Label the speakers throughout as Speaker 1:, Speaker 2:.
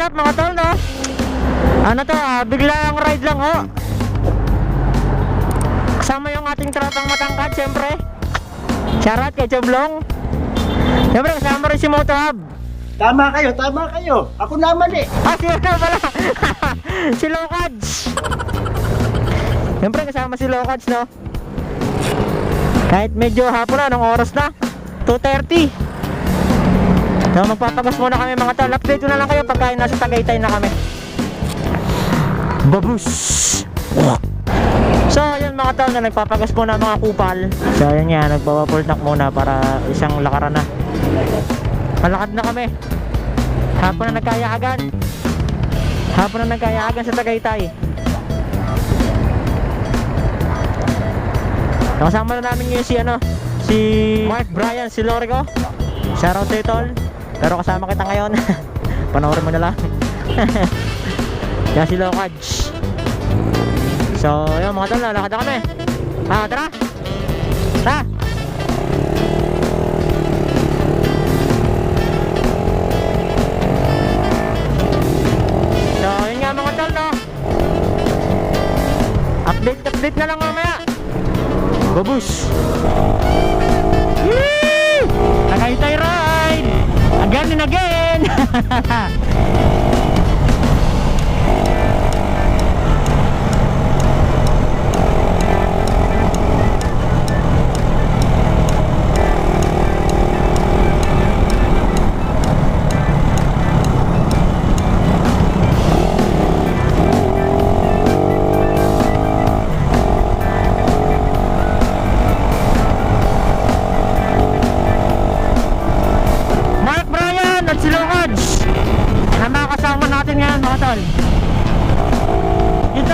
Speaker 1: up mga tol, no? Ano to, biglang ride lang ho. Kasama yung ating tropang matangkad, syempre. Shoutout kay Choblong. Syempre kasama rin si Motohub.
Speaker 2: Tama kayo. Ako naman eh.
Speaker 1: Ah, siya na pala. Si Lokads. Syempre kasama si Lokads, no? Kahit medyo hapon na, anong oras na? 2:30. So magpapagas muna kami mga tol. Update ko na lang kayo pagka nasa Tagaytay na kami. Babus. So yun mga tol, na nagpapagas muna mga kupal. So yun nga, nagpa-full tank muna para isang lakaran na. Malakad na kami. Hapon na nagkayaagan sa Tagaytay. Nakasama na namin ngayon si Mark Brian, si Lorico. Shoutout sa'yo tol. Pero kasama kita ngayon. Panoorin mo na lang. Yan si Lokads. So yun mga tol, lalakad na kami. Tara. So yun nga mga tol, no? Update na lang mamaya. Babus. Yee! Tagaytay ride again and again.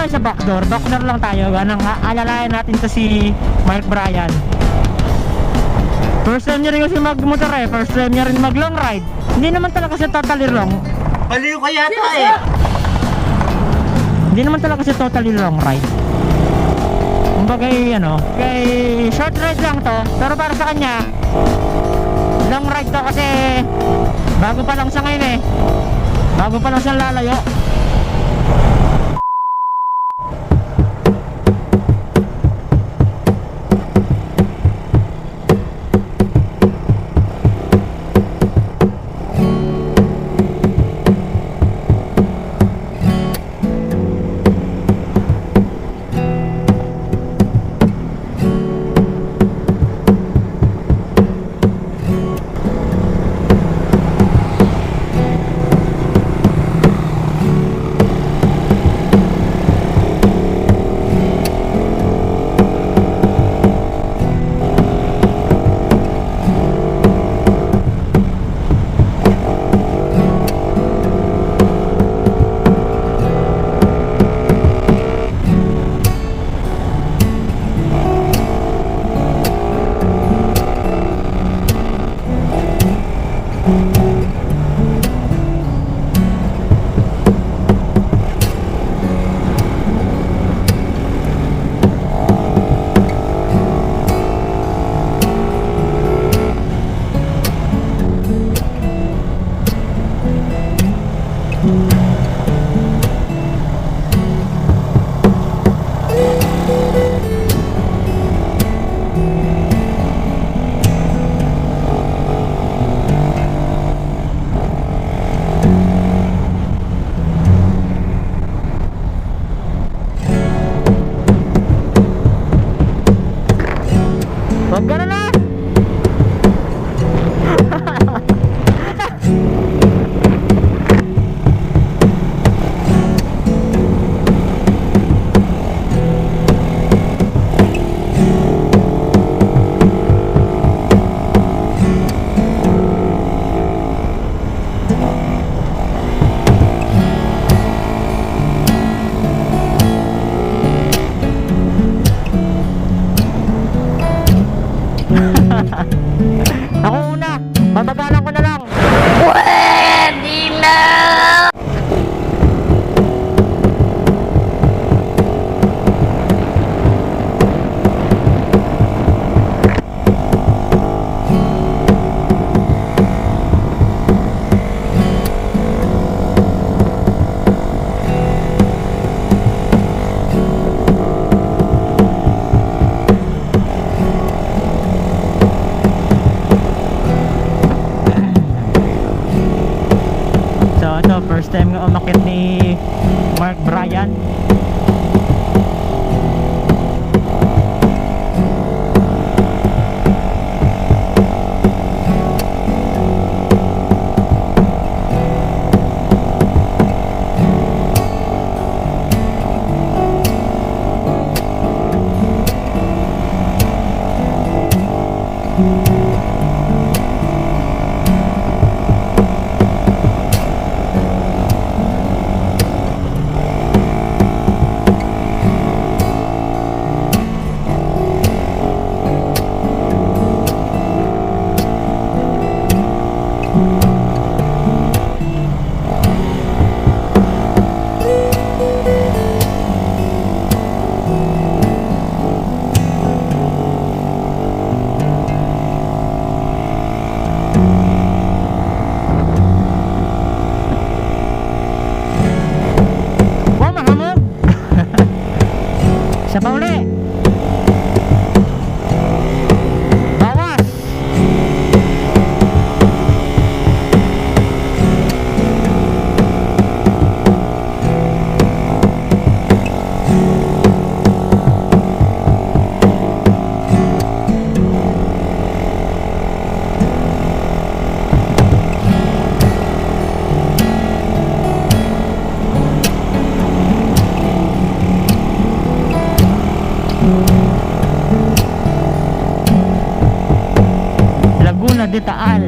Speaker 1: Sa backdoor lang tayo. Ganang alalayan natin to si Mark Brian. First time niya rin kasi magmotor eh. First time niya rin mag long ride. Hindi naman talaga siya totally wrong.
Speaker 2: Baliw ka yata eh.
Speaker 1: Hindi naman talaga siya totally long ride. Kumbaga kay short ride lang to. Pero para sa kanya long ride to kasi bago pa lang siya ngayon eh. Bago pa lang siya lalayo. sasakyan ni Mark Bryan. Isa pa uli. Bawas. Laguna de Taal.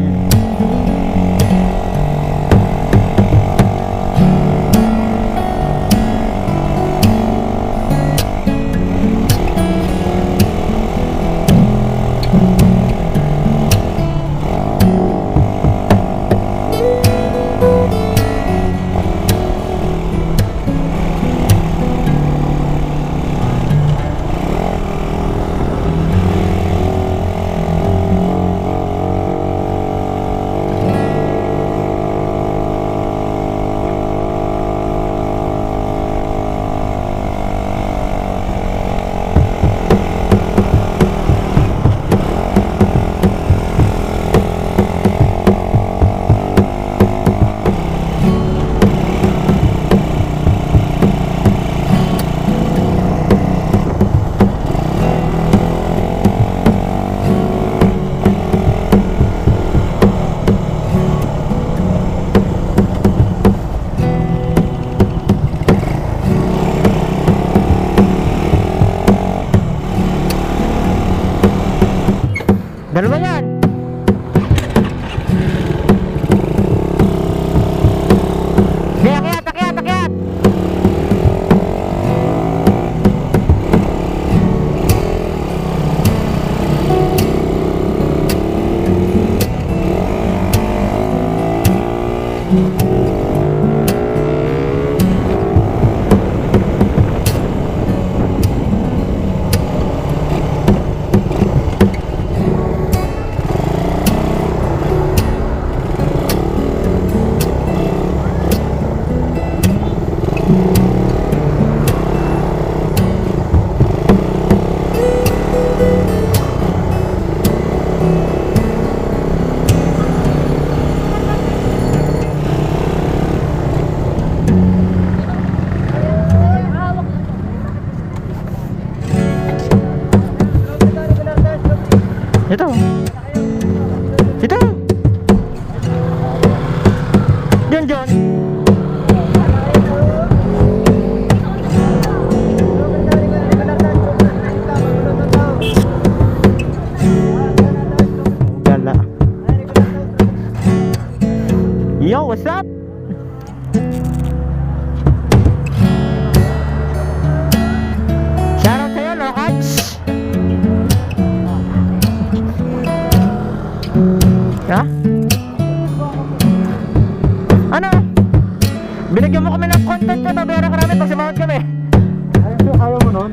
Speaker 1: Dalawa yan. Di, akyat, akyat, akyat. Ito. Ito. Diyan, John. Gala. Yo, what's up? Shoutout sa'yo, Lokats. Ha? Ano? Binigyan mo kami ng content ko, babayaran ka namin pag sumahod kami.
Speaker 2: Ayaw mo nun?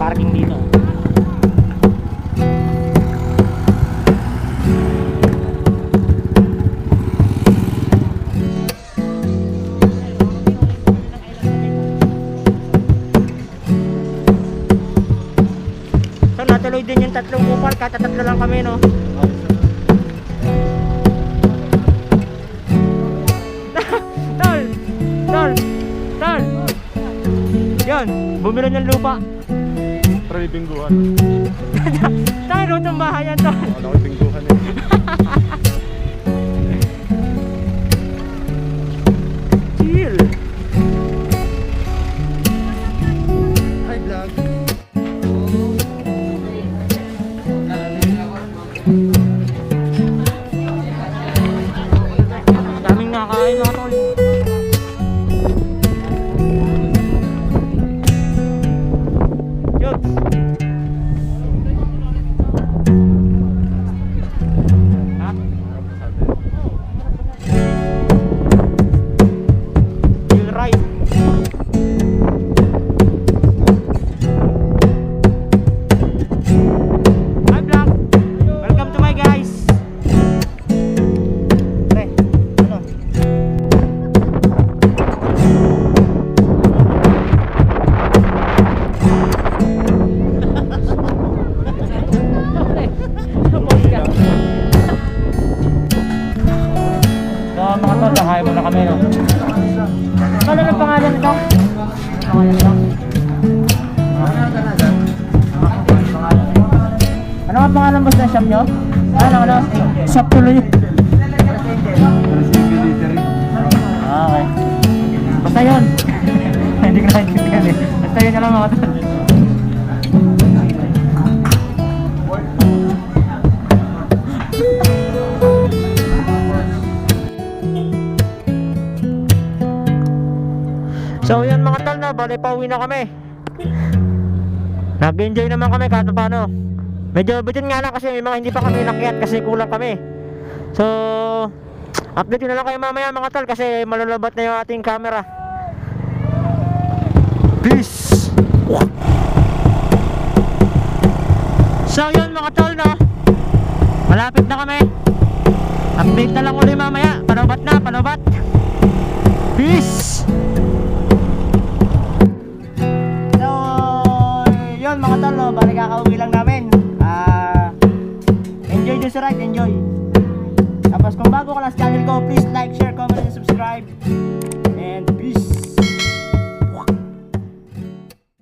Speaker 1: parking dito. So natuloy din yung tatlong kupal, kahit tatlo lang kami, no? Tol! Tol! Tol! Yan, bumili ng lupa.
Speaker 2: Try bingguhan.
Speaker 1: Tayo lutong bahay yan, Tol.
Speaker 2: Wala ko bingguhan eh.
Speaker 1: Chill.
Speaker 2: Hi vlog.
Speaker 1: Daming nakain mga Tol. Yups. Ha? Chill ride. Hi vlog. Welcome to my guys. Pre, ano? So mga tol, nakahay muna kami, no? Ano ang pangalan nito? Ano ang pangalan mo sa shop nyo? Ano? Shop tuloy. Okay. Basta yun. Hindi ko naintindihan eh. Basta yun na lang mga tol. So yan mga tol, na bali pauwi na kami. Nag-enjoy naman kami kahit paano. Medyo bitin nga lang kasi may mga hindi pa kami nakyat kasi kulang kami. So update na lang kayo mamaya mga tol kasi malulabat na yung ating camera. Peace. So yun mga tol, no, malapit na kami. Update na lang ulit mamaya. Panubat na, panubat. Peace. So yun mga tol, no, bali kakauwi lang namin. Enjoy the ride, enjoy. Tapos kung bago ka lang sa channel ko, please like, share, comment, and subscribe.